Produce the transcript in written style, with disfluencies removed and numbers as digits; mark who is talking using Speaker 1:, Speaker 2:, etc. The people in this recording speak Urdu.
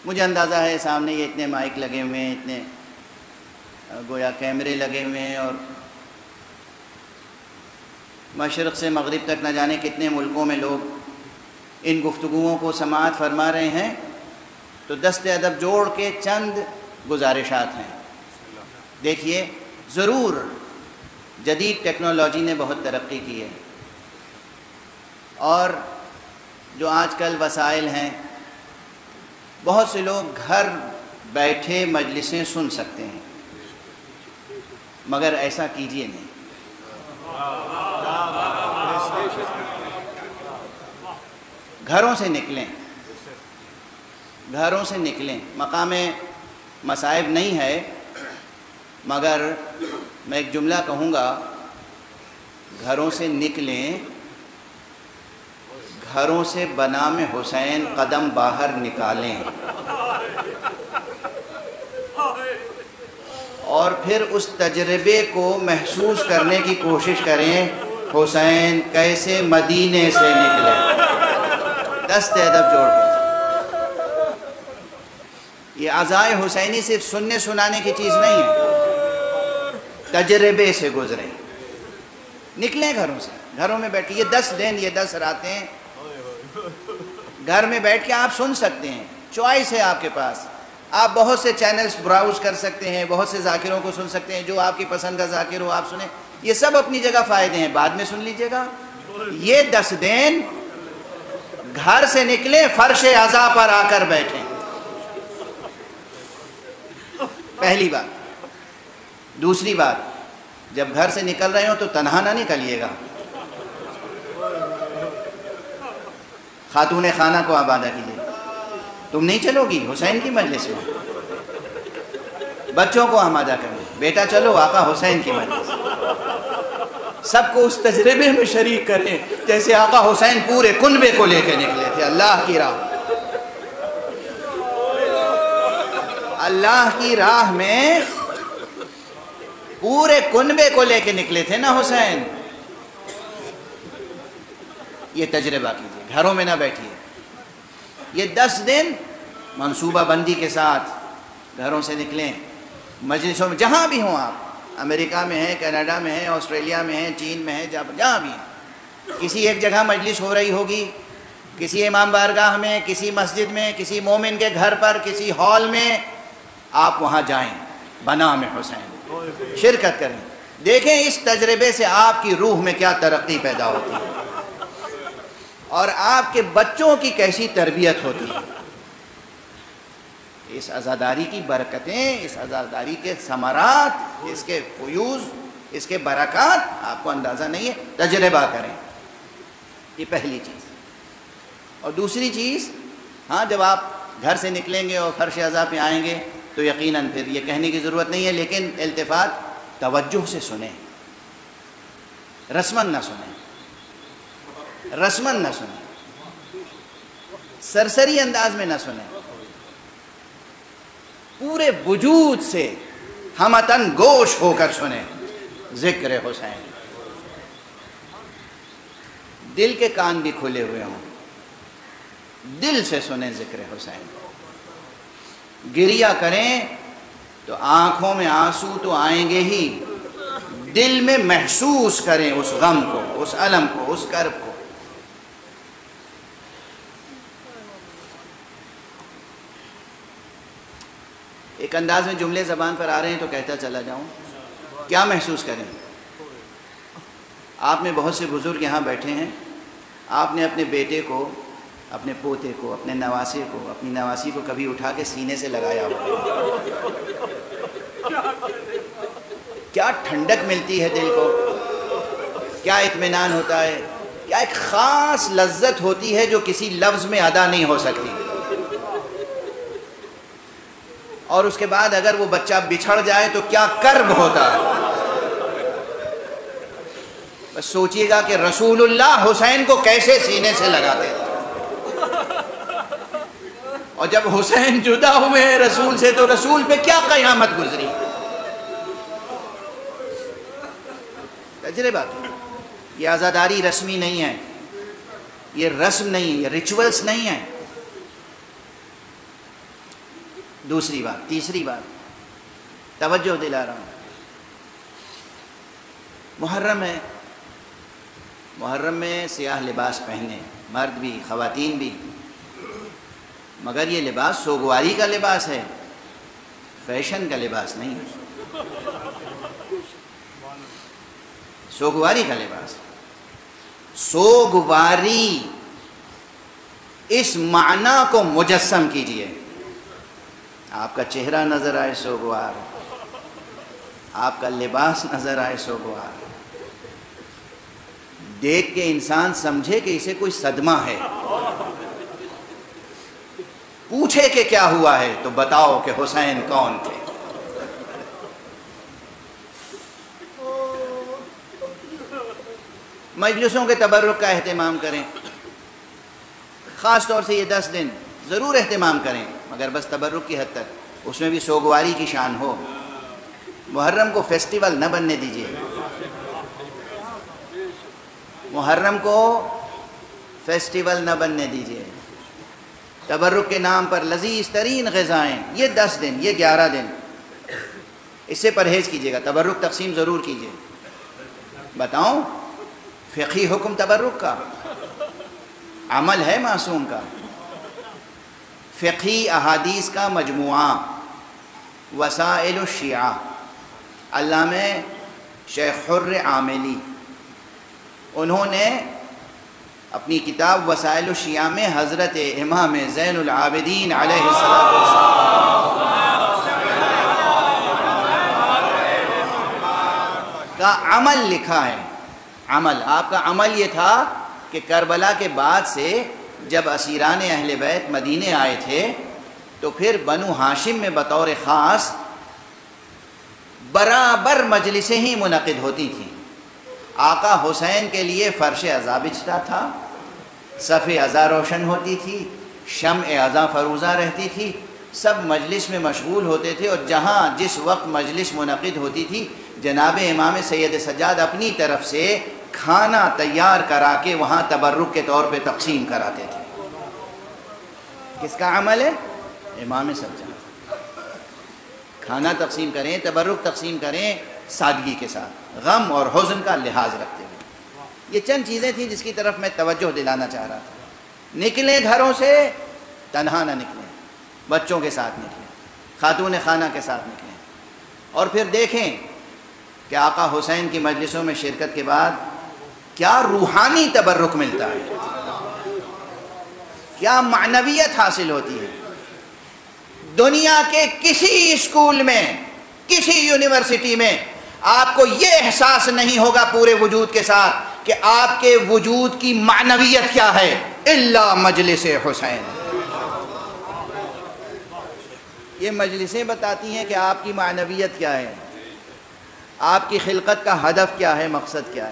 Speaker 1: مجھے اندازہ ہے سامنے یہ اتنے مائک لگے ہوئے ہیں، اتنے گویا کیمرے لگے ہوئے ہیں، اور مشرق سے مغرب تک نہ جانے کتنے ملکوں میں لوگ ان گفتگوؤں کو سماعت فرما رہے ہیں۔ تو دست ادب جوڑ کے چند گزارشات ہیں۔ دیکھیے، ضرور جدید ٹیکنالوجی نے بہت ترقی کی ہے، اور جو آج کل وسائل ہیں، بہت سے لوگ گھر بیٹھے مجلسیں سن سکتے ہیں، مگر ایسا کیجیے نہیں۔ گھروں سے نکلیں، گھروں سے نکلیں۔ مقام مصائب نہیں ہے، مگر میں ایک جملہ کہوں گا، گھروں سے نکلیں، گھروں سے بنام حسین قدم باہر نکالیں، اور پھر اس تجربے کو محسوس کرنے کی کوشش کریں، حسین کیسے مدینے سے نکلے، دست ادب جوڑ کے۔ یہ عزائے حسینی صرف سننے سنانے کی چیز نہیں ہے، تجربے سے گزریں، نکلیں گھروں سے، گھروں میں بیٹھیں۔ یہ 10 دن، یہ 10 راتیں گھر میں بیٹھ کے آپ سن سکتے ہیں، چوائس ہے آپ کے پاس۔ آپ بہت سے چینلز براؤز کر سکتے ہیں، بہت سے ذاکروں کو سن سکتے ہیں، جو آپ کی پسند کا ذاکر ہو آپ سنیں، یہ سب اپنی جگہ فائدے ہیں، بعد میں سن لیجئے گا۔ یہ 10 دن گھر سے نکلیں، فرش عزا پر آ کر بیٹھیں، پہلی بات۔ دوسری بات، جب گھر سے نکل رہے ہو تو تنہا نہ نکلیے گا، خاتون خانہ کو آبادہ کیجیے۔ تم نہیں چلو گی حسین کی مجلس میں، بچوں کو آمادہ کریں، بیٹا چلو آقا حسین کی مجلس، سب کو اس تجربے میں شریک کریں جیسے آقا حسین پورے کنبے کو لے کے نکلے تھے اللہ کی راہ۔ اللہ کی راہ میں پورے کنبے کو لے کے نکلے تھے نا حسین۔ یہ تجربہ کیجیے، گھروں میں نہ بیٹھیے۔ یہ 10 دن منصوبہ بندی کے ساتھ گھروں سے نکلیں، مجلسوں میں جہاں بھی ہوں آپ، امریکہ میں ہیں، کینیڈا میں ہیں، آسٹریلیا میں ہیں، چین میں ہیں، جہاں بھی ہیں، کسی ایک جگہ مجلس ہو رہی ہوگی، کسی امام بارگاہ میں، کسی مسجد میں، کسی مومن کے گھر پر، کسی ہال میں، آپ وہاں جائیں، بنام حسین شرکت کریں، دیکھیں اس تجربے سے آپ کی روح میں کیا ترقی پیدا ہوتی ہے اور آپ کے بچوں کی کیسی تربیت ہوتی ہے۔ اس عزاداری کی برکتیں، اس عزاداری کے ثمرات، اس کے فیوز، اس کے برکات آپ کو اندازہ نہیں ہے، تجربہ کریں، یہ پہلی چیز۔ اور دوسری چیز، ہاں جب آپ گھر سے نکلیں گے اور فرش عزا پہ آئیں گے تو یقیناً پھر یہ کہنے کی ضرورت نہیں ہے، لیکن التفات توجہ سے سنیں، رسماً نہ سنیں، رسماً نہ سنیں، سرسری انداز میں نہ سنیں، پورے وجود سے ہمتن گوش ہو کر سنیں ذکر حسین، دل کے کان بھی کھلے ہوئے ہوں، دل سے سنیں ذکر حسین، گریہ کریں تو آنکھوں میں آنسو تو آئیں گے ہی، دل میں محسوس کریں اس غم کو، اس الم کو، اس کرب کو۔ ایک انداز میں جملے زبان پر آ رہے ہیں تو کہتا چلا جاؤں، کیا محسوس کریں؟ آپ میں بہت سے بزرگ یہاں بیٹھے ہیں، آپ نے اپنے بیٹے کو، اپنے پوتے کو، اپنے نواسے کو، اپنی نواسی کو کبھی اٹھا کے سینے سے لگایا ہو، کیا ٹھنڈک ملتی ہے دل کو، کیا اطمینان ہوتا ہے، کیا ایک خاص لذت ہوتی ہے جو کسی لفظ میں ادا نہیں ہو سکتی۔ اور اس کے بعد اگر وہ بچہ بچھڑ جائے تو کیا کرب ہوتا ہے۔ بس سوچئے گا کہ رسول اللہ حسین کو کیسے سینے سے لگاتے تھے، اور جب حسین جدا ہوئے ہیں رسول سے تو رسول پہ کیا قیامت گزری۔ تجربہ کی، یہ عزاداری رسمی نہیں ہے، یہ رسم نہیں ہے، یہ ریچولز نہیں ہے، دوسری بات، تیسری بات توجہ دلا رہا ہوں، محرم ہے، محرم میں سیاہ لباس پہنے، مرد بھی خواتین بھی، مگر یہ لباس سوگواری کا لباس ہے، فیشن کا لباس نہیں ہے، سوگواری کا لباس۔ سوگواری اس معنی کو مجسم کیجئے، آپ کا چہرہ نظر آئے سوگوار، آپ کا لباس نظر آئے سوگوار، دیکھ کے انسان سمجھے کہ اسے کوئی صدمہ ہے، پوچھے کہ کیا ہوا ہے تو بتاؤ کہ حسین کون تھے۔ مجلسوں کے تبرک کا اہتمام کریں، خاص طور سے یہ 10 دن ضرور اہتمام کریں، مگر بس تبرک کی حد تک، اس میں بھی سوگواری کی شان ہو۔ محرم کو فیسٹیول نہ بننے دیجیے، محرم کو فیسٹیول نہ بننے دیجیے۔ تبرک کے نام پر لذیذ ترین غذائیں، یہ 10 دن، یہ 11 دن، اس سے پرہیز کیجیے گا۔ تبرک تقسیم ضرور کیجیے۔ بتاؤں فقہی حکم تبرک کا، عمل ہے معصوم کا، فقہی احادیث کا مجموعہ، وسائل الشیعہ، علامہ شیخ حر عاملی، انہوں نے اپنی کتاب وسائل الشیعہ میں حضرت امام زین العابدین علیہ السلام کا عمل لکھا ہے۔ عمل، آپ کا عمل یہ تھا کہ کربلا کے بعد سے جب اسیران اہل بیت مدینے آئے تھے تو پھر بنو ہاشم میں بطور خاص برابر مجلسیں ہی منعقد ہوتی تھیں۔ آقا حسین کے لیے فرش عزا بچھتا تھا، صف عزا روشن ہوتی تھی، شمع عزا فروزہ رہتی تھی، سب مجلس میں مشغول ہوتے تھے، اور جہاں جس وقت مجلس منعقد ہوتی تھی جناب امام سید سجاد اپنی طرف سے کھانا تیار کرا کے وہاں تبرک کے طور پہ تقسیم کراتے تھے۔ کس کا عمل ہے؟ امام سجاد۔ کھانا تقسیم کریں، تبرک تقسیم کریں سادگی کے ساتھ، غم اور حزن کا لحاظ رکھتے ہوئے۔ یہ چند چیزیں تھیں جس کی طرف میں توجہ دلانا چاہ رہا تھا۔ نکلیں گھروں سے تنہا نہ نکلیں، بچوں کے ساتھ نکلیں، خاتون خانہ کے ساتھ نکلیں، اور پھر دیکھیں کہ آقا حسین کی مجلسوں میں شرکت کے بعد کیا روحانی تبرک ملتا ہے، کیا معنویت حاصل ہوتی ہے۔ دنیا کے کسی اسکول میں، کسی یونیورسٹی میں آپ کو یہ احساس نہیں ہوگا پورے وجود کے ساتھ کہ آپ کے وجود کی معنویت کیا ہے، الا مجلس حسین۔ یہ مجلسیں بتاتی ہیں کہ آپ کی معنویت کیا ہے، آپ کی خلقت کا ہدف کیا ہے، مقصد کیا ہے۔